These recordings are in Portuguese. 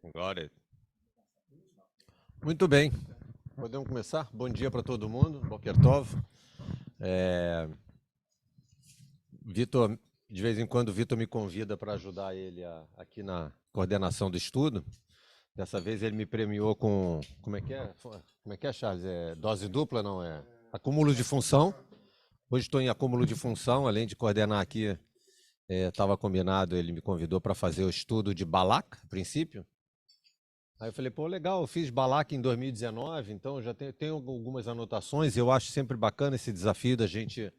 Glória. Muito bem. Podemos começar? Bom dia para todo mundo. Boker Tov. Vitor, de vez em quando o Vitor me convida para ajudar ele aqui na coordenação do estudo. Dessa vez ele me premiou com... Como é que é? Como é que é, Charles? Dose dupla, não é? Acúmulo de função. Hoje estou em acúmulo de função, além de coordenar aqui. Estava combinado, ele me convidou para fazer o estudo de Balak, a princípio. Aí eu falei, pô, legal, eu fiz Balak em 2019, então já tenho algumas anotações, e eu acho sempre bacana esse desafio da gente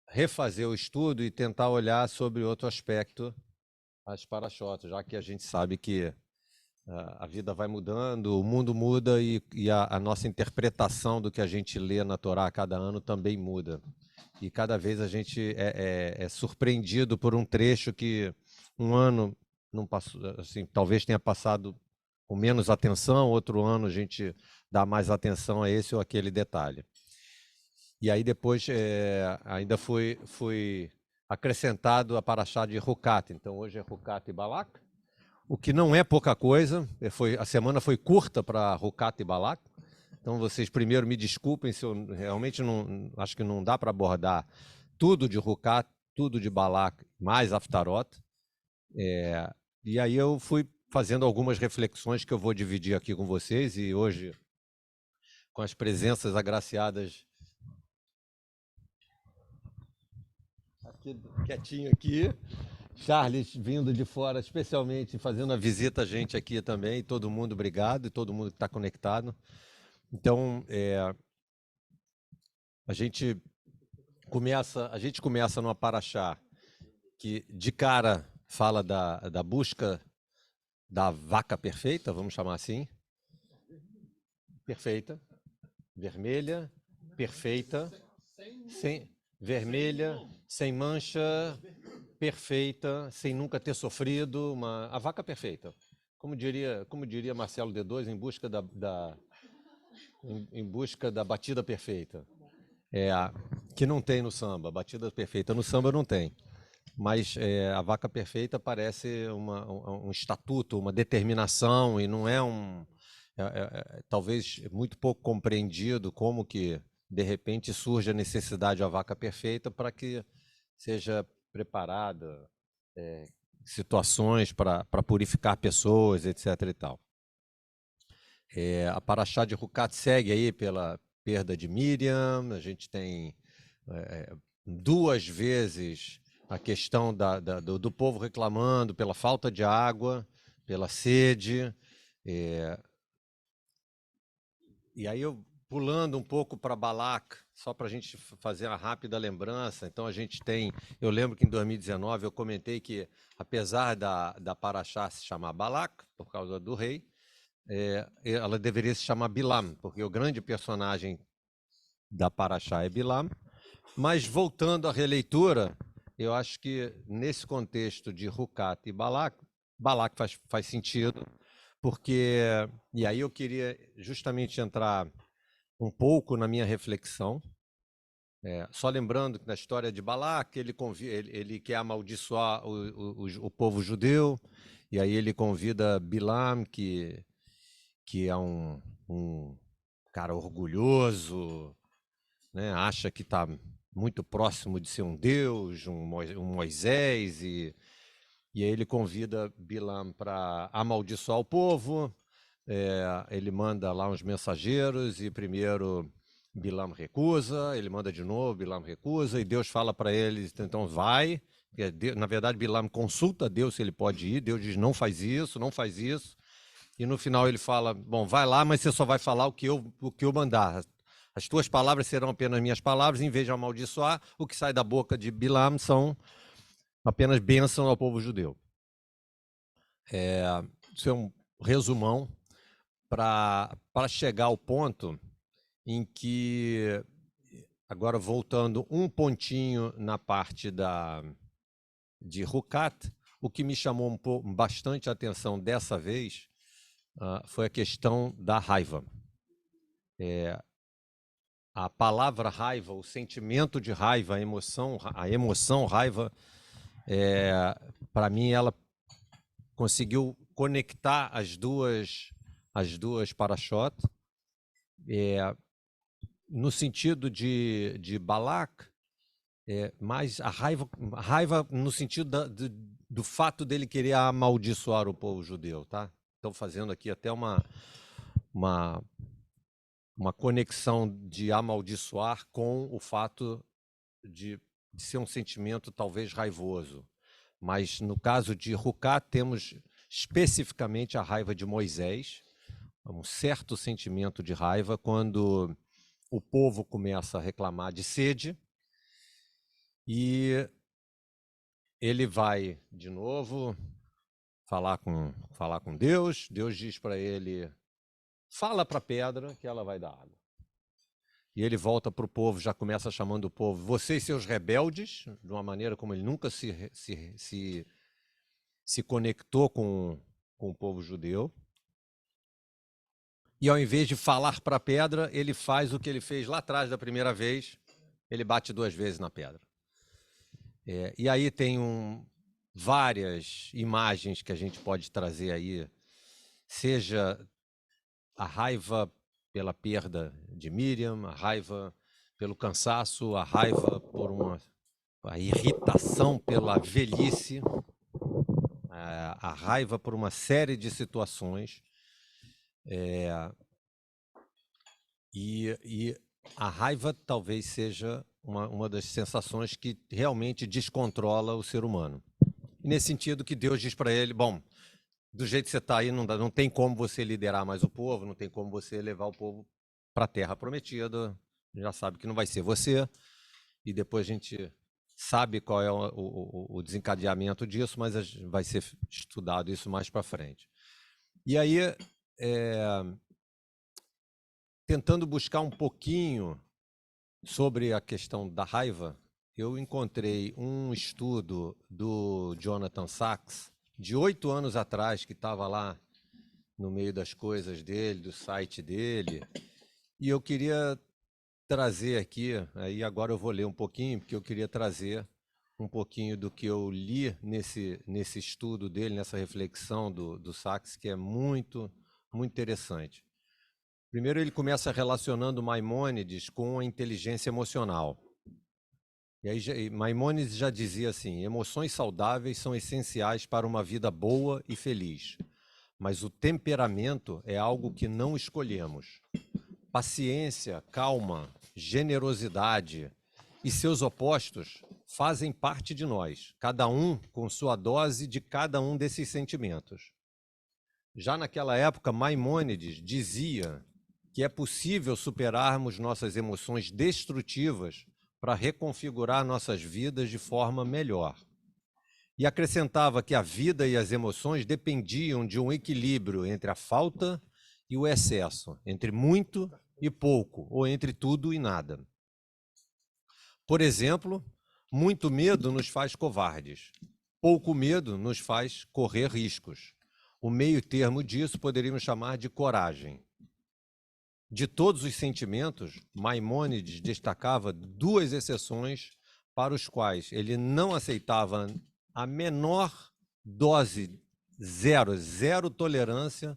refazer o estudo e tentar olhar sobre outro aspecto as parachotas, já que a gente sabe que a vida vai mudando, o mundo muda e a nossa interpretação do que a gente lê na Torá a cada ano também muda. E cada vez a gente é surpreendido por um trecho que um ano não passou, assim, talvez tenha passado com menos atenção, outro ano a gente dá mais atenção a esse ou aquele detalhe. E aí depois ainda foi acrescentado a paraxá de Hukat. Então hoje é Hukat e Balak, o que não é pouca coisa. A semana foi curta para Hukat e Balak. Então vocês primeiro me desculpem se eu realmente não acho que não dá para abordar tudo de Hukat, tudo de Balak, mais Aftarot. E aí eu fui fazendo algumas reflexões que eu vou dividir aqui com vocês, e hoje, com as presenças agraciadas, aqui, quietinho aqui, Charles vindo de fora, especialmente fazendo a visita a gente aqui também, todo mundo obrigado, e todo mundo que está conectado. Então, a gente começa numa paraxá que, de cara, fala da busca da vaca perfeita, vamos chamar assim. Perfeita, vermelha, perfeita, vermelha, sem mancha, perfeita, sem nunca ter sofrido, a vaca perfeita. Como diria Marcelo D2, em busca da batida perfeita. Que não tem no samba, batida perfeita no samba não tem. Mas a vaca perfeita parece um estatuto, uma determinação, e não é talvez muito pouco compreendido como que, de repente, surge a necessidade da vaca perfeita para que seja preparada situações para purificar pessoas, etc. e tal. A paraxá de Hukat segue aí pela perda de Miriam. A gente tem duas vezes a questão do povo reclamando pela falta de água, pela sede. E aí eu, pulando um pouco para Balak, só para a gente fazer uma rápida lembrança. Então eu lembro que em 2019 eu comentei que, apesar da paraxá se chamar Balak, por causa do rei, ela deveria se chamar Bilam, porque o grande personagem da paraxá é Bilam. Mas, voltando à releitura, eu acho que nesse contexto de Hukat e Balak faz sentido, porque, e aí eu queria justamente entrar um pouco na minha reflexão, só lembrando que na história de Balak, ele quer amaldiçoar o povo judeu, e aí ele convida Bilam, que é um cara orgulhoso, né, acha que está muito próximo de ser um Deus, um Moisés, e aí ele convida Bilam para amaldiçoar o povo. Ele manda lá uns mensageiros, e primeiro Bilam recusa, ele manda de novo, Bilam recusa, e Deus fala para ele, então vai. Na verdade, Bilam consulta Deus se ele pode ir, Deus diz, não faz isso, não faz isso. E no final ele fala, bom, vai lá, mas você só vai falar o que eu mandar. As tuas palavras serão apenas minhas palavras, em vez de amaldiçoar, o que sai da boca de Bilam são apenas bênção ao povo judeu. Isso é um resumão para chegar ao ponto em que, agora voltando um pontinho na parte de Hukat, o que me chamou bastante a atenção dessa vez foi a questão da raiva. A palavra raiva, o sentimento de raiva, a emoção raiva, para mim ela conseguiu conectar as duas parashot, no sentido de Balak, mas a raiva no sentido do fato dele querer amaldiçoar o povo judeu, tá? Estão fazendo aqui até uma conexão de amaldiçoar com o fato de ser um sentimento talvez raivoso. Mas no caso de Ruká, temos especificamente a raiva de Moisés, um certo sentimento de raiva quando o povo começa a reclamar de sede, e ele vai de novo falar com Deus. Deus diz para ele: fala para a pedra que ela vai dar água. E ele volta para o povo, já começa chamando o povo, vocês seus rebeldes, de uma maneira como ele nunca se conectou com o povo judeu. E ao invés de falar para a pedra, ele faz o que ele fez lá atrás da primeira vez, ele bate 2 vezes na pedra. E aí tem várias imagens que a gente pode trazer aí, seja a raiva pela perda de Miriam, a raiva pelo cansaço, a raiva por a irritação pela velhice, a raiva por uma série de situações, e a raiva talvez seja uma das sensações que realmente descontrola o ser humano. E nesse sentido que Deus diz para ele, bom, do jeito que você está aí, não tem como você liderar mais o povo, não tem como você levar o povo para a terra prometida, já sabe que não vai ser você, e depois a gente sabe qual é o desencadeamento disso, mas vai ser estudado isso mais para frente. E aí, tentando buscar um pouquinho sobre a questão da raiva, eu encontrei um estudo do Jonathan Sacks, de 8 anos atrás, que estava lá no meio das coisas dele, do site dele, e eu queria trazer aqui, aí agora eu vou ler um pouquinho, porque eu queria trazer um pouquinho do que eu li nesse estudo dele, nessa reflexão do Sacks, que é muito, muito interessante. Primeiro ele começa relacionando Maimônides com a inteligência emocional. E aí Maimônides já dizia assim, emoções saudáveis são essenciais para uma vida boa e feliz, mas o temperamento é algo que não escolhemos. Paciência, calma, generosidade e seus opostos fazem parte de nós, cada um com sua dose de cada um desses sentimentos. Já naquela época, Maimônides dizia que é possível superarmos nossas emoções destrutivas para reconfigurar nossas vidas de forma melhor. E acrescentava que a vida e as emoções dependiam de um equilíbrio entre a falta e o excesso, entre muito e pouco, ou entre tudo e nada. Por exemplo, muito medo nos faz covardes, pouco medo nos faz correr riscos. O meio termo disso poderíamos chamar de coragem. De todos os sentimentos, Maimônides destacava 2 exceções para os quais ele não aceitava a menor dose, zero tolerância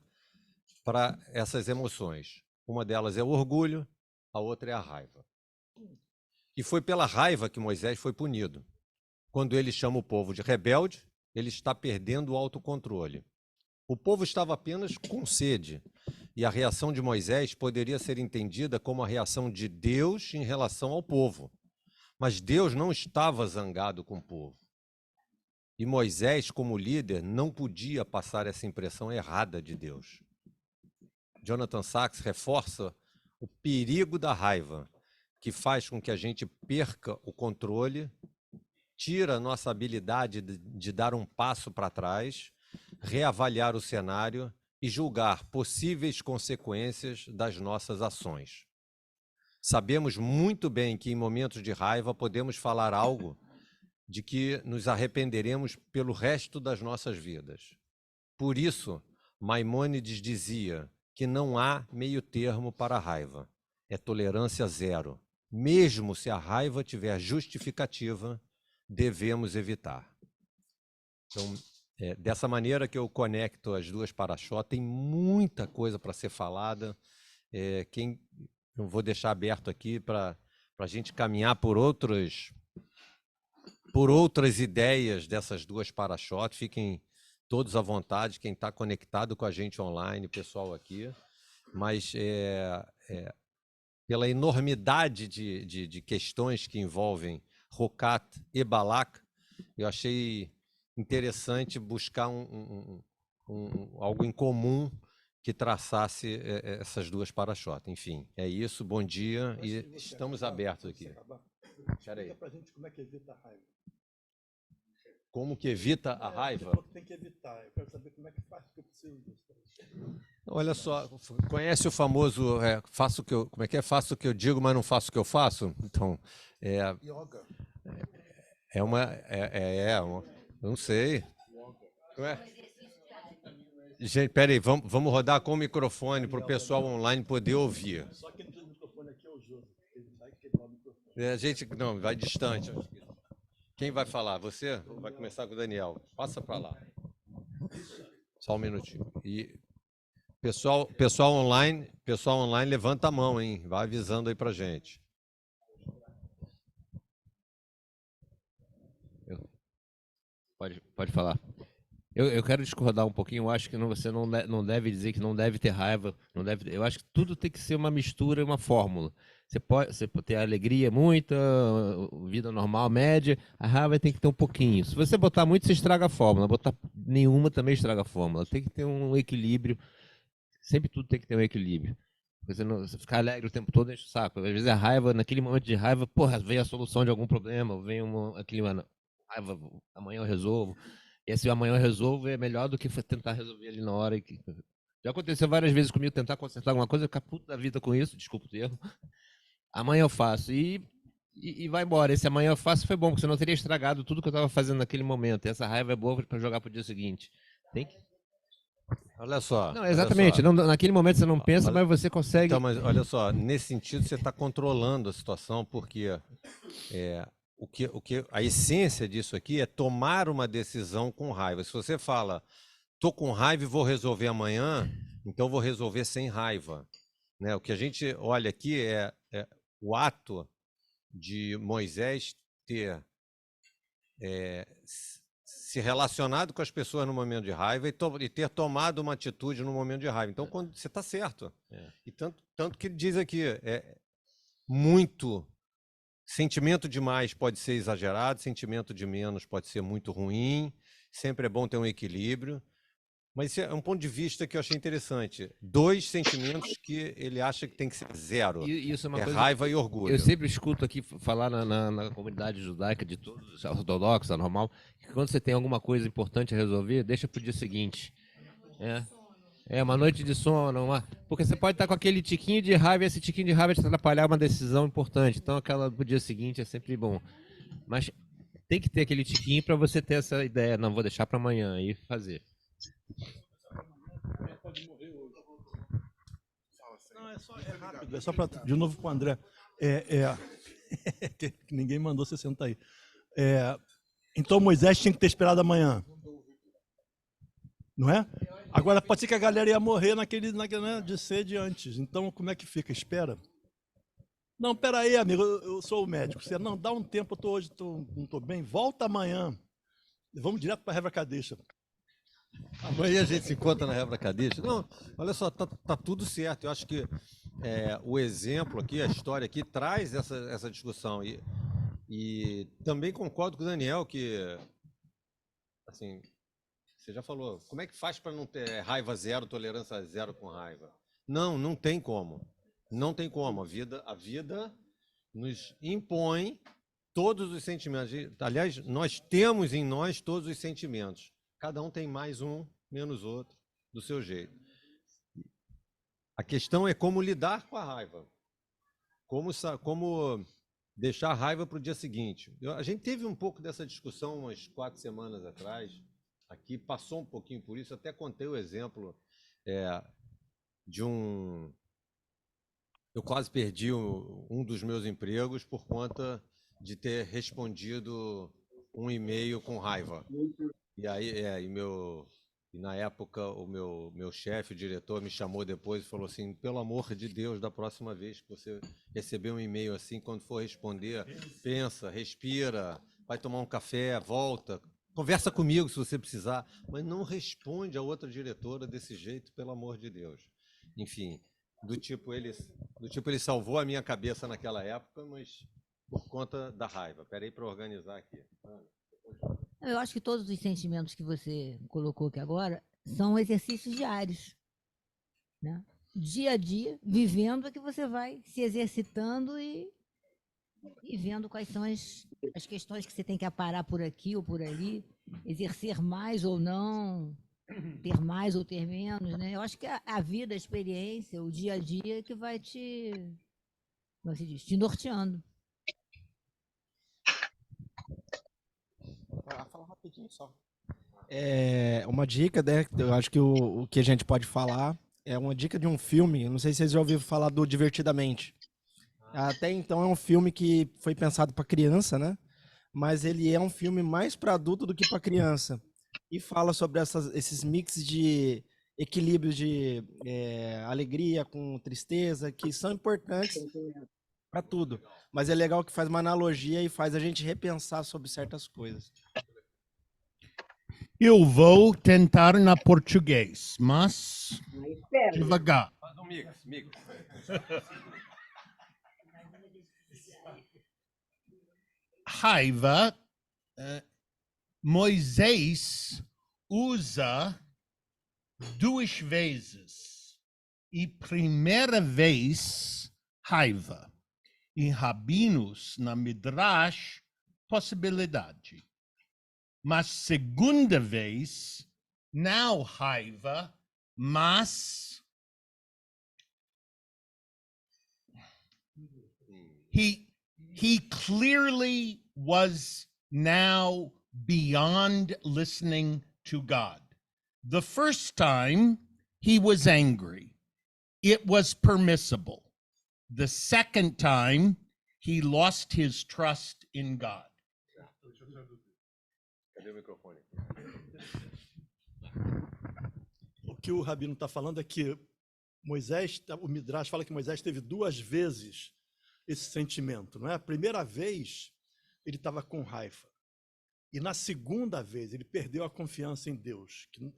para essas emoções. Uma delas é o orgulho, a outra é a raiva. E foi pela raiva que Moisés foi punido. Quando ele chama o povo de rebelde, ele está perdendo o autocontrole. O povo estava apenas com sede, e a reação de Moisés poderia ser entendida como a reação de Deus em relação ao povo. Mas Deus não estava zangado com o povo. E Moisés, como líder, não podia passar essa impressão errada de Deus. Jonathan Sacks reforça o perigo da raiva, que faz com que a gente perca o controle, tira a nossa habilidade de dar um passo para trás, reavaliar o cenário e julgar possíveis consequências das nossas ações. Sabemos muito bem que em momentos de raiva podemos falar algo de que nos arrependeremos pelo resto das nossas vidas. Por isso, Maimônides dizia que não há meio termo para a raiva. É tolerância zero. Mesmo se a raiva tiver justificativa, devemos evitar. Então, dessa maneira que eu conecto as duas para-shot, tem muita coisa para ser falada. Eu vou deixar aberto aqui para a gente caminhar por outras ideias dessas duas para-shot. Fiquem todos à vontade, quem está conectado com a gente online, pessoal aqui. Mas pela enormidade de questões que envolvem Rocat e Balak, eu achei interessante buscar algo em comum que traçasse essas duas para-shot. Enfim, é isso. Bom dia e estamos abertos aqui. Espera aí. Para a gente como é que evita a raiva. Como que evita a raiva? Tem que evitar. Eu quero saber como é que faz, que eu preciso disso. Olha só, conhece o famoso faço o que eu, como é que é? Faço o que eu digo, mas não faço o que eu faço? Então, Yoga. Eu não sei. Gente, peraí, vamos rodar com o microfone para o pessoal online poder ouvir. Só quem não tem microfone aqui é o Jô. Ele vai quebrar o microfone. A gente, não, vai distante. Quem vai falar? Você? Vai começar com o Daniel. Passa para lá. Só um minutinho. E pessoal online, levanta a mão, hein? Vai avisando aí para gente. Pode falar. Eu quero discordar um pouquinho. Eu acho que você não deve dizer que não deve ter raiva. Não deve, eu acho que tudo tem que ser uma mistura, uma fórmula. Você pode ter alegria muita, vida normal, média. A raiva tem que ter um pouquinho. Se você botar muito, você estraga a fórmula. Botar nenhuma também estraga a fórmula. Tem que ter um equilíbrio. Sempre tudo tem que ter um equilíbrio. Você ficar alegre o tempo todo enche o saco. Às vezes a raiva, naquele momento de raiva, porra, vem a solução de algum problema, vem aquele raiva, amanhã eu resolvo. E esse amanhã eu resolvo é melhor do que tentar resolver ali na hora. Já aconteceu várias vezes comigo tentar consertar alguma coisa, eu ficar puto da vida com isso, desculpa o termo. Amanhã eu faço. E vai embora. Esse amanhã eu faço foi bom, porque senão eu teria estragado tudo que eu estava fazendo naquele momento. E essa raiva é boa para jogar para o dia seguinte. Tem que. Olha só. Não, exatamente. Não, naquele momento você não pensa, mas você consegue. Então, mas olha só, nesse sentido você está controlando a situação, porque a essência disso aqui é tomar uma decisão com raiva. Se você fala, tô com raiva e vou resolver amanhã, então vou resolver sem raiva. Né? O que a gente olha aqui é o ato de Moisés ter se relacionado com as pessoas no momento de raiva e ter tomado uma atitude no momento de raiva. Então, quando você está certo. E tanto que ele diz aqui, muito sentimento demais pode ser exagerado, sentimento de menos pode ser muito ruim, sempre é bom ter um equilíbrio. Mas esse é um ponto de vista que eu achei interessante. 2 sentimentos que ele acha que tem que ser zero. Isso é uma coisa raiva e orgulho. Eu sempre escuto aqui falar na comunidade judaica de todos, ortodoxa, normal, que quando você tem alguma coisa importante a resolver, deixa para o dia seguinte. Uma noite de sono, porque você pode estar com aquele tiquinho de raiva e esse tiquinho de raiva te atrapalhar uma decisão importante. Então, aquela pro dia seguinte é sempre bom. Mas tem que ter aquele tiquinho para você ter essa ideia. Não, vou deixar para amanhã e fazer. Não, é rápido. É só para de novo para o André. Que ninguém mandou você sentar aí. Então Moisés tinha que ter esperado amanhã. Não é? Agora pode ser que a galera ia morrer naquele né, de sede antes. Então como é que fica? Espera. Não, peraí, amigo, eu sou o médico. Você não dá um tempo, hoje não estou bem. Volta amanhã. Vamos direto para a Hebra Kadesha. Amanhã a gente se encontra na Hebra Kadesha. Não, olha só, tá tudo certo. Eu acho que o exemplo aqui, a história aqui, traz essa discussão. E também concordo com o Daniel que, assim, você já falou, como é que faz para não ter raiva zero, tolerância zero com raiva? Não tem como. Não tem como. A vida nos impõe todos os sentimentos. Aliás, nós temos em nós todos os sentimentos. Cada um tem mais um, menos outro, do seu jeito. A questão é como lidar com a raiva. Como deixar a raiva para o dia seguinte. A gente teve um pouco dessa discussão umas 4 semanas atrás. Aqui passou um pouquinho por isso. Até contei o exemplo de um... Eu quase perdi um dos meus empregos por conta de ter respondido um e-mail com raiva. E aí, e na época, o meu chefe, o diretor, me chamou depois e falou assim: pelo amor de Deus, da próxima vez que você receber um e-mail assim, quando for responder, pensa, respira, vai tomar um café, volta, conversa comigo se você precisar, mas não responde a outra diretora desse jeito, pelo amor de Deus. Enfim, do tipo ele salvou a minha cabeça naquela época, mas por conta da raiva. Peraí para organizar aqui. Eu acho que todos os sentimentos que você colocou aqui agora são exercícios diários, né? Dia a dia, vivendo, é que você vai se exercitando e vendo quais são as questões que você tem que aparar por aqui ou por ali, exercer mais ou não, ter mais ou ter menos, né? Eu acho que a vida, a experiência, o dia a dia é que vai como se diz, te norteando. Fala rapidinho só. Uma dica, né? Eu acho que o que a gente pode falar é uma dica de um filme. Não sei se vocês já ouviram falar do Divertidamente. Até então é um filme que foi pensado para criança, né? Mas ele é um filme mais para adulto do que para criança. E fala sobre esses mix de equilíbrio de alegria com tristeza, que são importantes para tudo. Mas é legal que faz uma analogia e faz a gente repensar sobre certas coisas. Eu vou tentar na português, mas devagar. Faz um mix. Raiva, Moisés usa duas vezes. E primeira vez, raiva. Em Rabinos, na Midrash, possibilidade. Mas segunda vez, não raiva, mas he clearly was now beyond listening to God. The first time, he was angry. It was permissible. The second time, he lost his trust in God. Cadê o microfone? O que o Rabino está falando é que o Midrash fala que Moisés teve duas vezes esse sentimento, não é? A primeira vez ele estava com raiva e na segunda vez ele perdeu a confiança em Deus, que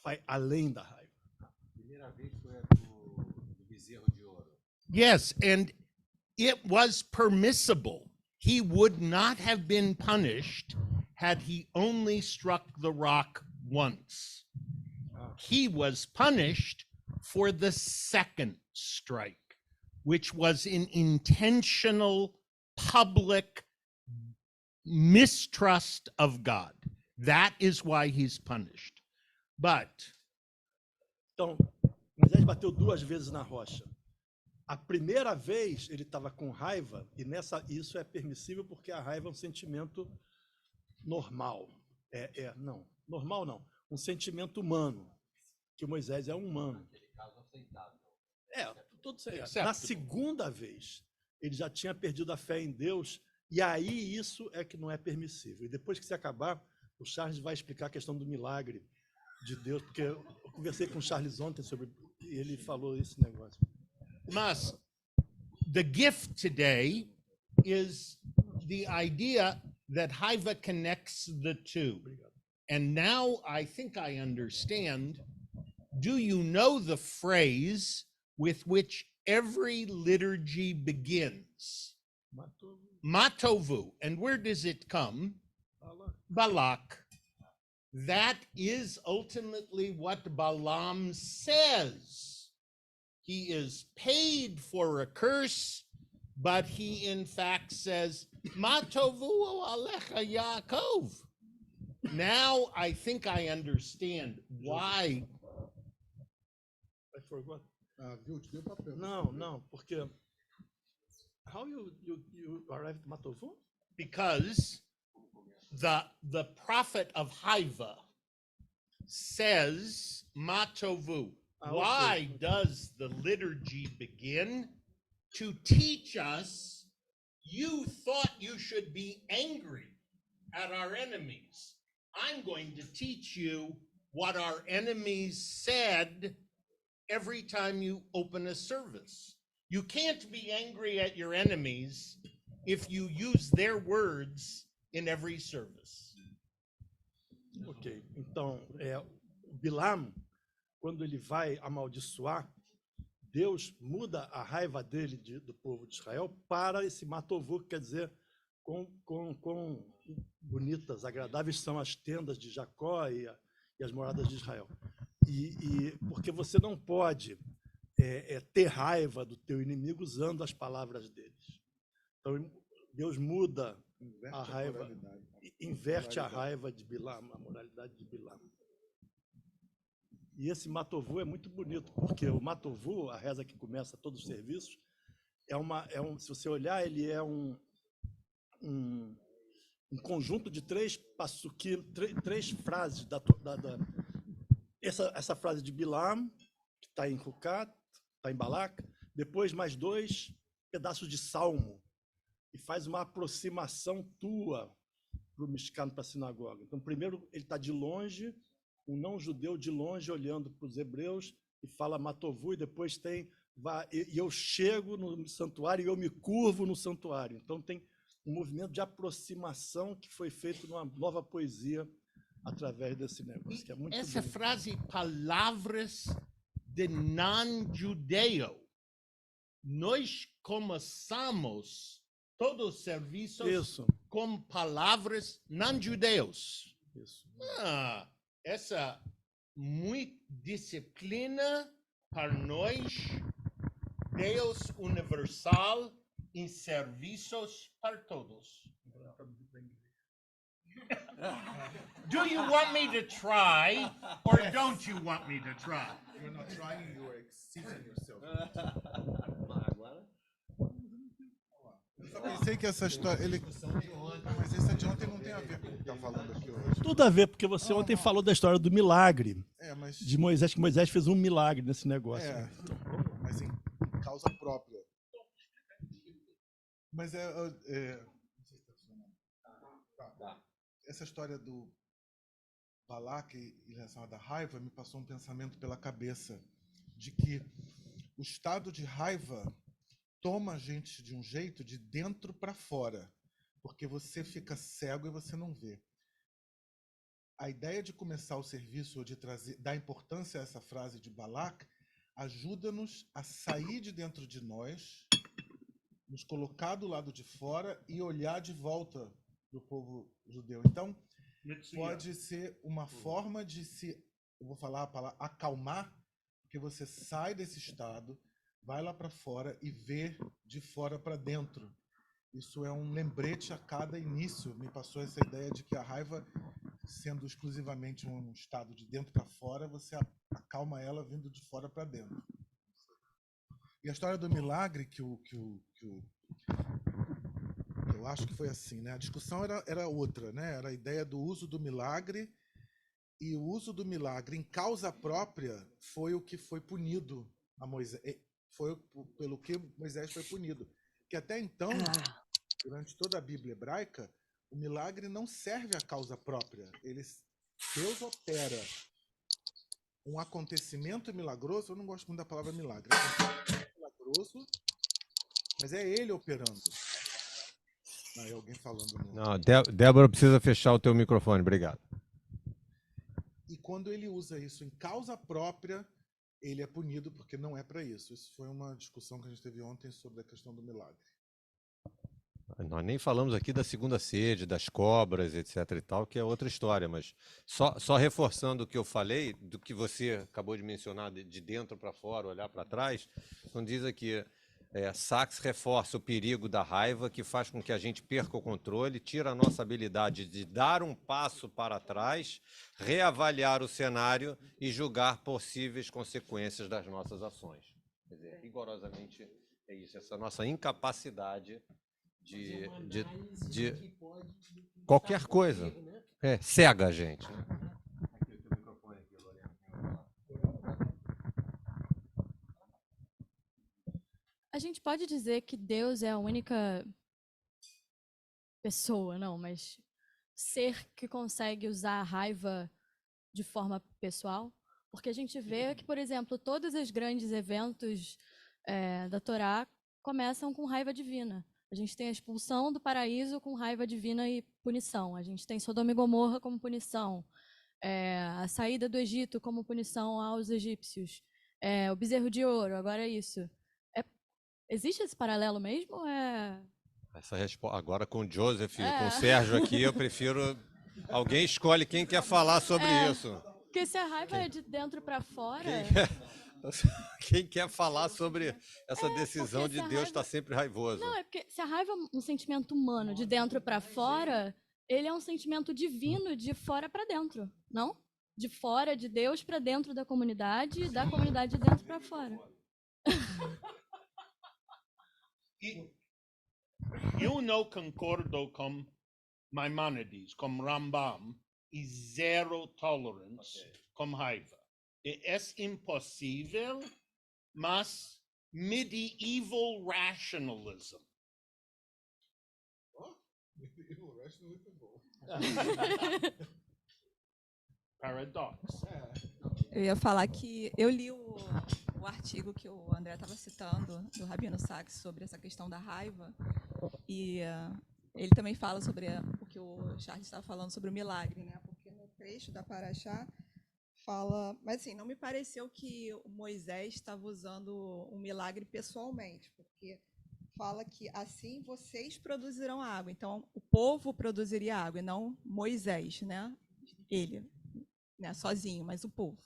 vai além da raiva. A primeira vez foi a do bezerro de ouro. Yes, and it was permissible. He would not have been punished had he only struck the rock once. He was punished for the second strike, which was an intentional public mistrust of God. That is why he's punished. But Então, Moisés bateu duas vezes na rocha. A primeira vez ele estava com raiva, e isso é permissível porque a raiva é um sentimento normal. Não, normal não. Um sentimento humano, que Moisés é um humano. Tudo certo. Na segunda vez, ele já tinha perdido a fé em Deus, e aí isso é que não é permissível. E depois que se acabar, o Charles vai explicar a questão do milagre de Deus, porque eu conversei com o Charles ontem e ele falou esse negócio. Mas the gift today is the idea that Haiva connects the two. And now I think I understand. Do you know the phrase with which every liturgy begins? Matovu. And where does it come? Balak. That is ultimately what Balaam says. He is paid for a curse, but he in fact says, Matovu alecha Yaakov. Now I think I understand why. I forgot. Não, porque how you arrived at Matovu? Because the prophet of Haiva says Matovu. Why does the liturgy begin? To teach us, you thought you should be angry at our enemies. I'm going to teach you what our enemies said every time you open a service. You can't be angry at your enemies if you use their words in every service. Ok, então, o Bilam, quando ele vai amaldiçoar, Deus muda a raiva dele do povo de Israel para esse matovu, que quer dizer quão bonitas, agradáveis são as tendas de Jacó e as moradas de Israel. E porque você não pode ter raiva do teu inimigo usando as palavras deles. Então, Deus muda a raiva, inverte a raiva de Bilam, a moralidade de Bilam. E esse matovu é muito bonito, porque o matovu, a reza que começa todos os serviços, se você olhar, ele é um conjunto de três passuquim, três frases essa frase de Bilam, que está em Hukat, está em Balak, depois mais 2 pedaços de salmo, e faz uma aproximação tua para o Mishkan, para a sinagoga. Então, primeiro, ele está de longe, um não-judeu de longe, olhando para os hebreus, e fala matovu, e depois e eu chego no santuário e eu me curvo no santuário. Então, tem um movimento de aproximação que foi feito numa nova poesia através desse negócio, que é muito Essa bonito. frase, palavras de não-judeu. Nós começamos todos os serviços Isso, com palavras não-judeus. isso. Essa muito disciplina para nós, Deus universal em serviços para todos. Do you want me to try or don't you want me to try? You're not trying, you are exceeding yourself. Eu só pensei que essa história. Mas essa de ontem não tem a ver com o que está falando aqui hoje. Tudo a ver, porque você ontem falou da história do milagre Mas. de Moisés, que Moisés fez um milagre nesse negócio. Mas em causa própria. Mas essa história do Balak em relação à da raiva me passou um pensamento pela cabeça de que o estado de raiva toma a gente de um jeito de dentro para fora, porque você fica cego e você não vê. A ideia de começar o serviço ou de dar importância a essa frase de Balak ajuda-nos a sair de dentro de nós, nos colocar do lado de fora e olhar de volta para o povo judeu. Então, pode ser uma forma de eu vou falar a palavra acalmar, porque você sai desse estado, vai lá para fora e vê de fora para dentro. Isso é um lembrete a cada início. Me passou essa ideia de que a raiva, sendo exclusivamente um estado de dentro para fora, você acalma ela vindo de fora para dentro. E a história do milagre que eu acho que foi assim, né? A discussão era outra, né? Era a ideia do uso do milagre, e o uso do milagre em causa própria foi o que foi punido a Moisés. Foi pelo que Moisés foi punido. Que até então, durante toda a Bíblia hebraica, o milagre não serve à causa própria. Deus opera um acontecimento milagroso. Eu não gosto muito da palavra milagre. É um acontecimento milagroso, mas é ele operando. Aí alguém falando. Não, Débora precisa fechar o teu microfone, obrigado. E quando ele usa isso em causa própria, ele é punido porque não é para isso. Isso foi uma discussão que a gente teve ontem sobre a questão do milagre. Nós nem falamos aqui da segunda sede, das cobras, etc. e tal, que é outra história, mas só reforçando o que eu falei, do que você acabou de mencionar, de dentro para fora, olhar para trás, então diz aqui, Sachs reforça o perigo da raiva, que faz com que a gente perca o controle, tira a nossa habilidade de dar um passo para trás, reavaliar o cenário e julgar possíveis consequências das nossas ações. Quer dizer, rigorosamente é isso, essa nossa incapacidade de qualquer coisa. Cega a gente. A gente pode dizer que Deus é a única pessoa, não, mas ser que consegue usar a raiva de forma pessoal? Porque a gente vê que, por exemplo, todos os grandes eventos da Torá começam com raiva divina. A gente tem a expulsão do paraíso com raiva divina e punição. A gente tem Sodoma e Gomorra como punição. A saída do Egito como punição aos egípcios. O bezerro de ouro, agora é isso. Existe esse paralelo mesmo? Essa resposta agora com o Joseph, com o Sérgio aqui, eu prefiro. Alguém escolhe quem quer falar sobre isso. Porque se a raiva é de dentro para fora. Quem quer falar sobre essa decisão de Deus estar sempre raivoso? Não, é porque se a raiva é um sentimento humano de dentro para fora, ele é um sentimento divino de fora para dentro, não? De fora de Deus para dentro da comunidade de dentro para fora. Eu não concordo com Maimonides, com Rambam, e zero tolerance com raiva. É impossível, mas medieval rationalism. Medieval rationalism é bom. Paradox. Eu ia falar que eu li o artigo que o André estava citando, do Rabino Sacks, sobre essa questão da raiva. E ele também fala sobre o que o Charles estava falando sobre o milagre, né? Porque no trecho da Paraxá fala... Mas, assim, não me pareceu que o Moisés estava usando um milagre pessoalmente, porque fala que assim vocês produzirão água. Então, o povo produziria água, e não Moisés, né? Ele, né? Sozinho, mas o povo.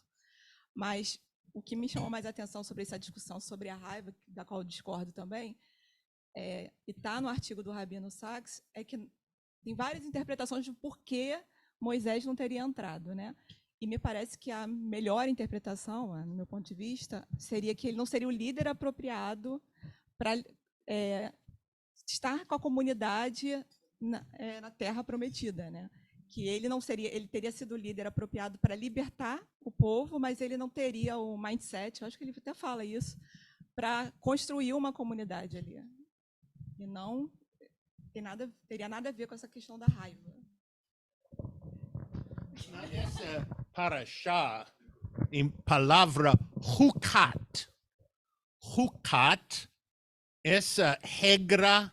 Mas o que me chamou mais a atenção sobre essa discussão sobre a raiva, da qual eu discordo também, e está no artigo do Rabino Sacks, é que tem várias interpretações de por que Moisés não teria entrado, né? E me parece que a melhor interpretação, no meu ponto de vista, seria que ele não seria o líder apropriado para estar com a comunidade na Terra Prometida, né? Que ele não seria, ele teria sido o líder apropriado para libertar o povo, mas ele não teria o mindset, eu acho que ele até fala isso, para construir uma comunidade ali. E não teria nada a ver com essa questão da raiva. Essa paraxá, em palavra hukat. Hukat, essa regra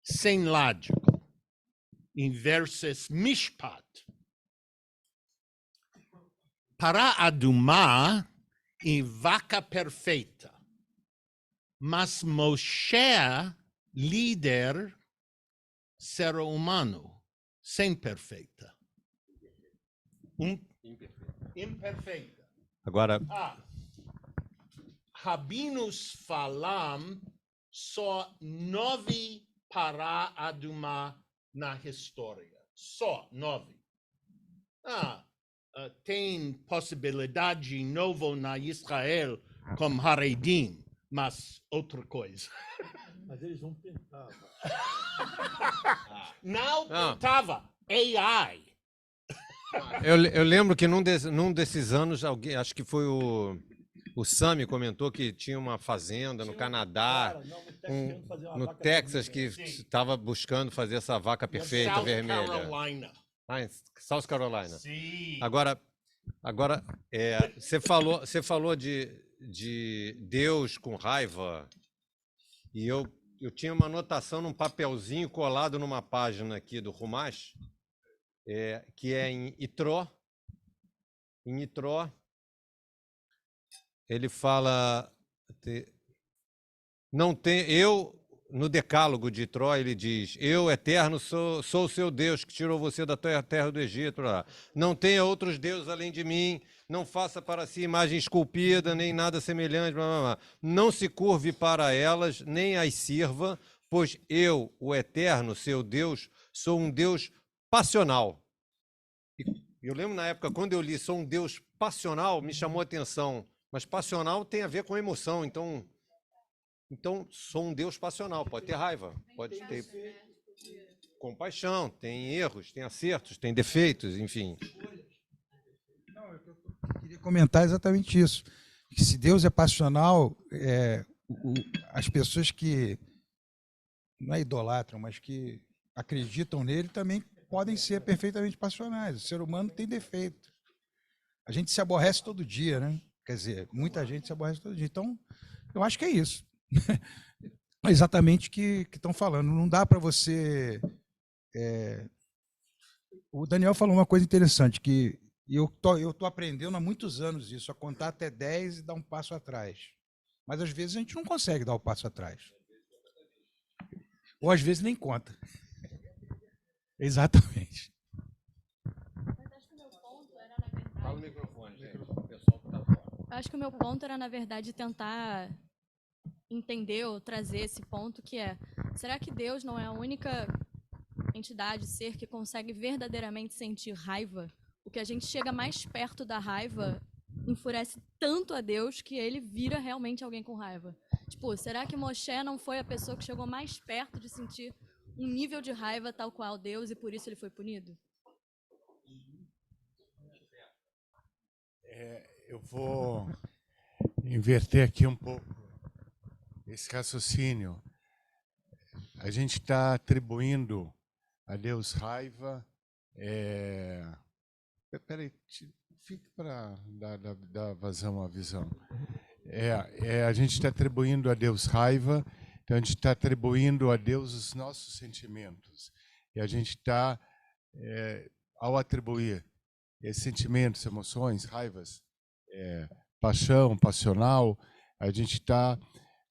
sem lógica. Em versus mishpat. Para Adumá, em vaca perfeita. Mas Moshe, líder, ser humano, sem perfeita. Imperfeita. Agora, Rabinos falam só 9 para Adumá na história. Só 9. Tem possibilidade novo na Israel com Haredim, mas outra coisa. Mas eles não pintavam. Não pintava. AI. eu lembro que num desses anos, alguém, acho que foi o Sami comentou que tinha uma fazenda no Canadá, no Texas, que estava buscando fazer essa vaca perfeita, South vermelha. Carolina. Em South Carolina. Sim. Agora você falou de Deus com raiva, e eu tinha uma anotação num papelzinho colado numa página aqui do Rumash, que é em Itró. Em Itró, ele fala, não tem, no decálogo de Itró, ele diz, eu, eterno, sou o seu Deus, que tirou você da terra do Egito. Não tenha outros deuses além de mim, não faça para si imagem esculpida, nem nada semelhante, blá, blá, blá. Não se curve para elas, nem as sirva, pois eu, o eterno, seu Deus, sou um Deus passional. Eu lembro na época, quando eu li sou um Deus passional, me chamou a atenção. Mas passional tem a ver com emoção, então sou um Deus passional, pode ter raiva, pode ter compaixão, tem erros, tem acertos, tem defeitos, enfim. Não, eu queria comentar exatamente isso, que se Deus é passional, as pessoas que não idolatram, mas que acreditam nele também podem ser perfeitamente passionais. O ser humano tem defeito. A gente se aborrece todo dia, né? Quer dizer, muita gente se aborrece todo dia. Então, eu acho que é isso. É exatamente o que estão falando. Não dá para você... O Daniel falou uma coisa interessante, que eu tô aprendendo há muitos anos isso, a contar até 10 e dar um passo atrás. Mas às vezes a gente não consegue dar o passo atrás. Ou às vezes nem conta. Exatamente. Fala no microfone, gente. O pessoal que tá fora. Acho que o meu ponto era, na verdade, tentar entender ou trazer esse ponto que é, será que Deus não é a única entidade, ser que consegue verdadeiramente sentir raiva? O que a gente chega mais perto da raiva enfurece tanto a Deus que ele vira realmente alguém com raiva. Tipo, será que Moshe não foi a pessoa que chegou mais perto de sentir um nível de raiva tal qual Deus e por isso ele foi punido? Eu vou inverter aqui um pouco esse raciocínio. A gente está atribuindo a Deus raiva. Peraí, fique para dar vazão à visão. A gente está atribuindo a Deus raiva, então a gente está atribuindo a Deus os nossos sentimentos. E a gente está, ao atribuir esses sentimentos, emoções, raivas, paixão, passional, a gente está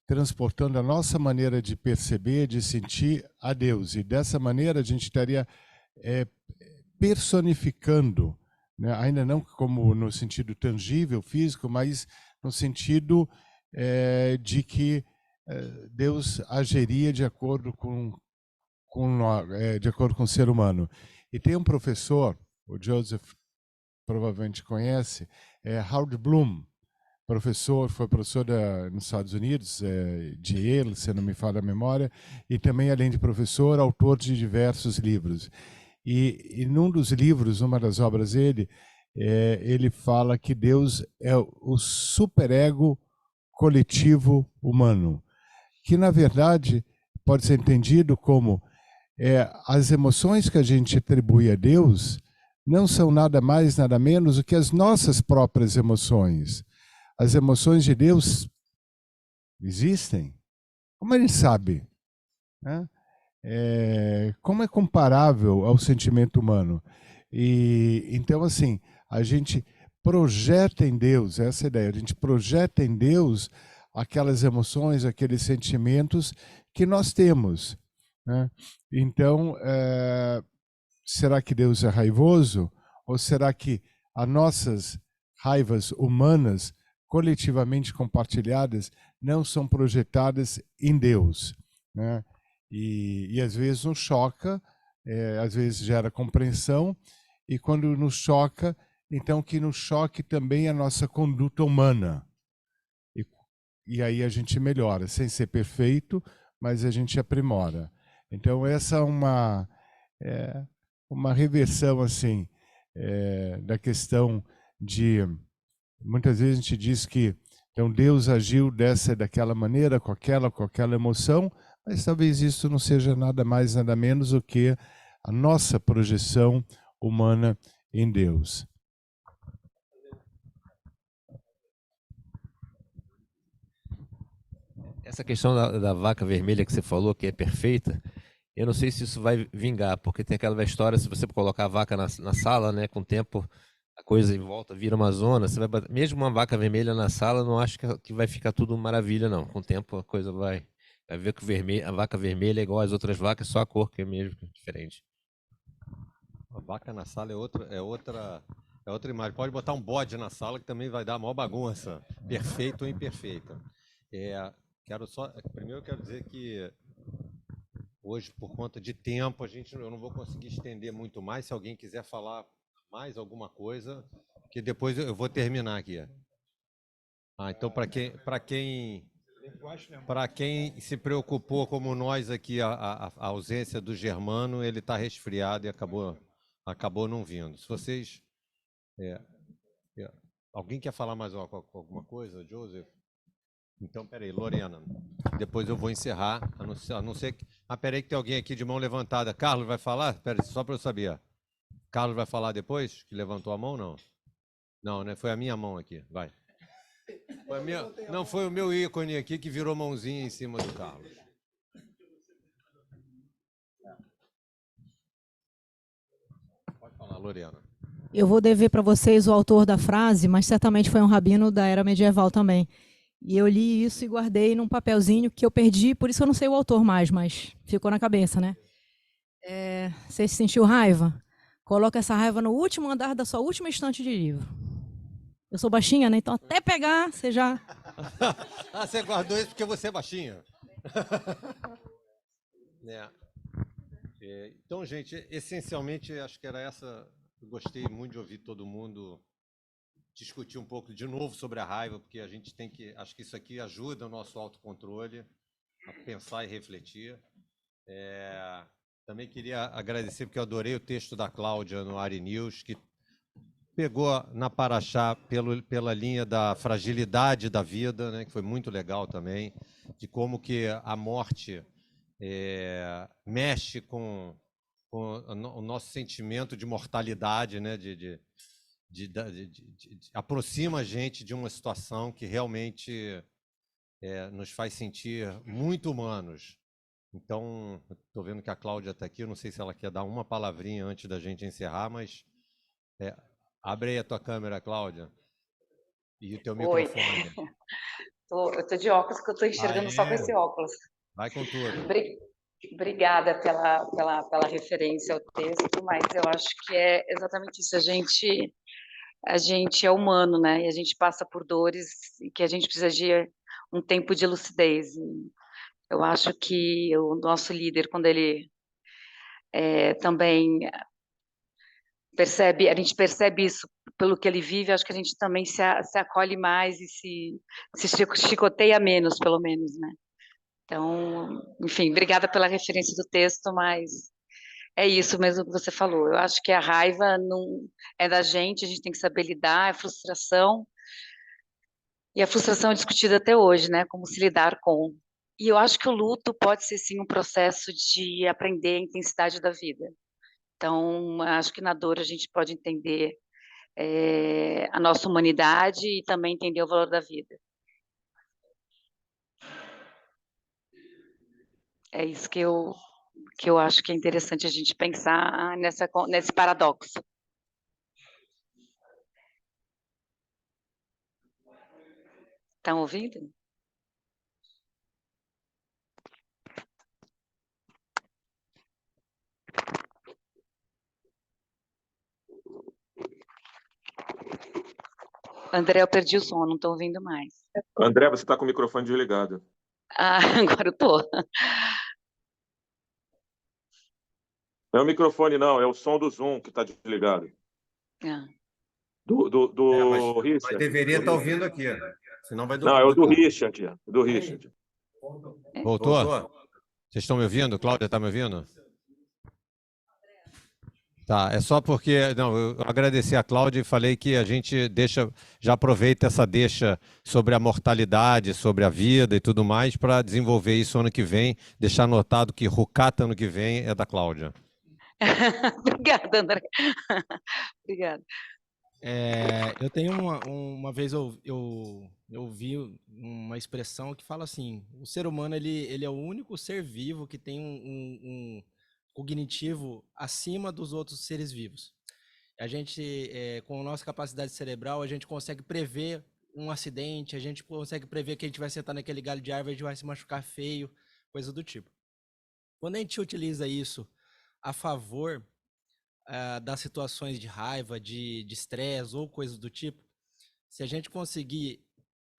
transportando a nossa maneira de perceber, de sentir a Deus. E dessa maneira a gente estaria personificando, né? Ainda não como no sentido tangível, físico, mas no sentido de que Deus agiria de acordo de acordo com o ser humano. E tem um professor, o Joseph provavelmente conhece, Howard Bloom, foi professor nos Estados Unidos, de Yale, se não me falha a memória, e também, além de professor, autor de diversos livros. E num dos livros, numa das obras dele, ele fala que Deus é o superego coletivo humano, que, na verdade, pode ser entendido como as emoções que a gente atribui a Deus não são nada mais, nada menos do que as nossas próprias emoções. As emoções de Deus existem. Como ele sabe? Né? Como é comparável ao sentimento humano? E então, assim, a gente projeta em Deus, essa é a ideia, a gente projeta em Deus aquelas emoções, aqueles sentimentos que nós temos. Né? Então, será que Deus é raivoso? Ou será que as nossas raivas humanas, coletivamente compartilhadas, não são projetadas em Deus? Né? E às vezes nos choca, às vezes gera compreensão, e quando nos choca, então que nos choque também a nossa conduta humana. E aí a gente melhora, sem ser perfeito, mas a gente aprimora. Então essa é uma reversão assim, da questão de... Muitas vezes a gente diz que então Deus agiu dessa e daquela maneira, com aquela emoção, mas talvez isso não seja nada mais, nada menos do que a nossa projeção humana em Deus. Essa questão da vaca vermelha que você falou, que é perfeita, eu não sei se isso vai vingar, porque tem aquela história, se você colocar a vaca na sala, né, com o tempo a coisa em volta vira uma zona, você vai mesmo uma vaca vermelha na sala, não acho que vai ficar tudo maravilha, não. Com o tempo a coisa vai ver que a vaca vermelha é igual às outras vacas, só a cor que é mesmo diferente. A vaca na sala é outra imagem. Pode botar um bode na sala que também vai dar a maior bagunça, perfeito ou imperfeito. Primeiro eu quero dizer que hoje, por conta de tempo, eu não vou conseguir estender muito mais. Se alguém quiser falar mais alguma coisa, que depois eu vou terminar aqui. Então, para quem se preocupou, como nós aqui, a ausência do Germano, ele está resfriado e acabou não vindo. Se vocês... alguém quer falar mais alguma coisa, Joseph? Então, peraí, Lorena. Depois eu vou encerrar, a não ser que... Ah, peraí que tem alguém aqui de mão levantada. Carlos vai falar? Peraí, só para eu saber. Carlos vai falar depois que levantou a mão, não? Não, né? Foi a minha mão aqui, vai. Não, foi o meu ícone aqui que virou mãozinha em cima do Carlos. Pode falar, Lorena. Eu vou dever para vocês o autor da frase, mas certamente foi um rabino da era medieval também. E eu li isso e guardei num papelzinho que eu perdi, por isso eu não sei o autor mais, mas ficou na cabeça, né? Você sentiu raiva? Coloca essa raiva no último andar da sua última estante de livro. Eu sou baixinha, né? Então até pegar, você já... Ah, você guardou isso porque você é baixinha. Né? Então, gente, essencialmente, acho que era essa... Eu gostei muito de ouvir todo mundo discutir um pouco de novo sobre a raiva, porque a gente tem que... Acho que isso aqui ajuda o nosso autocontrole a pensar e refletir. Também queria agradecer, porque eu adorei o texto da Cláudia no Ari News, que pegou na Paraxá pela linha da fragilidade da vida, né, que foi muito legal também, de como que a morte mexe com o nosso sentimento de mortalidade, né, aproxima a gente de uma situação que realmente nos faz sentir muito humanos. Então, estou vendo que a Cláudia está aqui, eu não sei se ela quer dar uma palavrinha antes da gente encerrar, mas abre aí a tua câmera, Cláudia, e o teu microfone. Eu estou de óculos, que eu estou enxergando só com esse óculos. Vai com tudo. Obrigada pela referência ao texto, mas eu acho que é exatamente isso. A gente é humano, né? E a gente passa por dores e que a gente precisa de um tempo de lucidez. E eu acho que o nosso líder, quando ele também percebe, a gente percebe isso pelo que ele vive, acho que a gente também se acolhe mais e se chicoteia menos, pelo menos, né? Então, enfim, obrigada pela referência do texto, mas é isso mesmo que você falou. Eu acho que a raiva não é da gente, a gente tem que saber lidar, é frustração, e a frustração é discutida até hoje, né? Como se lidar com. E eu acho que o luto pode ser, sim, um processo de aprender a intensidade da vida. Então, acho que na dor a gente pode entender a nossa humanidade e também entender o valor da vida. É isso que eu acho que é interessante a gente pensar nesse paradoxo. Estão ouvindo? André, eu perdi o som, não estou ouvindo mais. André, você está com o microfone desligado. Ah, agora eu estou. Não é o microfone, não, é o som do Zoom que está desligado. Do Richard. Mas deveria estar ouvindo aqui. Senão vai Não, é o do Richard. Do Richard. Voltou? Vocês estão me ouvindo? Cláudia, está me ouvindo? Tá, é só porque... Não, eu agradeci a Cláudia e falei que a gente já aproveita essa deixa sobre a mortalidade, sobre a vida e tudo mais, para desenvolver isso ano que vem, deixar anotado que Rucata ano que vem é da Cláudia. Obrigada, André. Obrigada. Eu tenho uma vez eu ouvi uma expressão que fala assim: o ser humano ele é o único ser vivo que tem um cognitivo acima dos outros seres vivos. A gente, com a nossa capacidade cerebral, a gente consegue prever um acidente, a gente consegue prever que a gente vai sentar naquele galho de árvore, a gente vai se machucar feio, coisa do tipo. Quando a gente utiliza isso a favor das situações de raiva, de estresse ou coisas do tipo, se a gente conseguir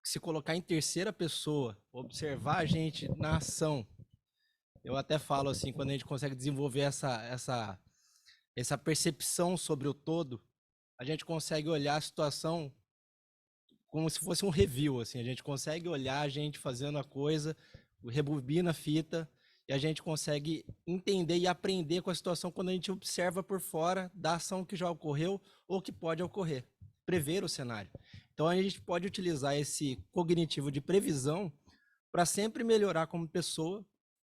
se colocar em terceira pessoa, observar a gente na ação, eu até falo assim, quando a gente consegue desenvolver essa percepção sobre o todo, a gente consegue olhar a situação como se fosse um review, assim, a gente consegue olhar a gente fazendo a coisa, rebobina a fita, e a gente consegue entender e aprender com a situação quando a gente observa por fora da ação que já ocorreu ou que pode ocorrer, prever o cenário. Então, Então a gente pode utilizar esse cognitivo de previsão para sempre melhorar como pessoa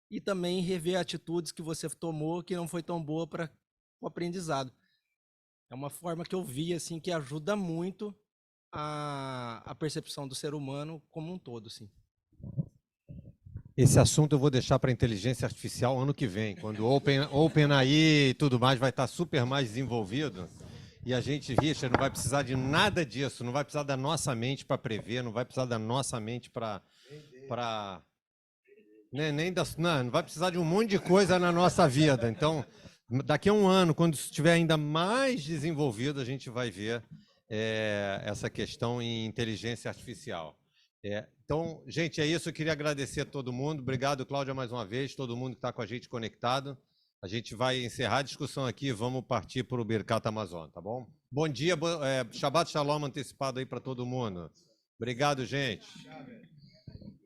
e também rever atitudes que você tomou que não foi tão boa para o aprendizado. É uma forma que eu vi assim que ajuda muito a percepção do ser humano como um todo, assim. Esse assunto eu vou deixar para a inteligência artificial ano que vem, quando o OpenAI e tudo mais vai estar super mais desenvolvido. E a gente, Richard, não vai precisar de nada disso, não vai precisar da nossa mente para prever, não vai precisar da nossa mente para não vai precisar de um monte de coisa na nossa vida. Então, daqui a um ano, quando isso estiver ainda mais desenvolvido, a gente vai ver essa questão em inteligência artificial. Então, gente, é isso. Eu queria agradecer a todo mundo. Obrigado, Cláudia, mais uma vez, todo mundo que está com a gente conectado. A gente vai encerrar a discussão aqui e vamos partir para o Birkat Amazon, tá bom? Bom dia, Shabbat Shalom antecipado aí para todo mundo. Obrigado, gente.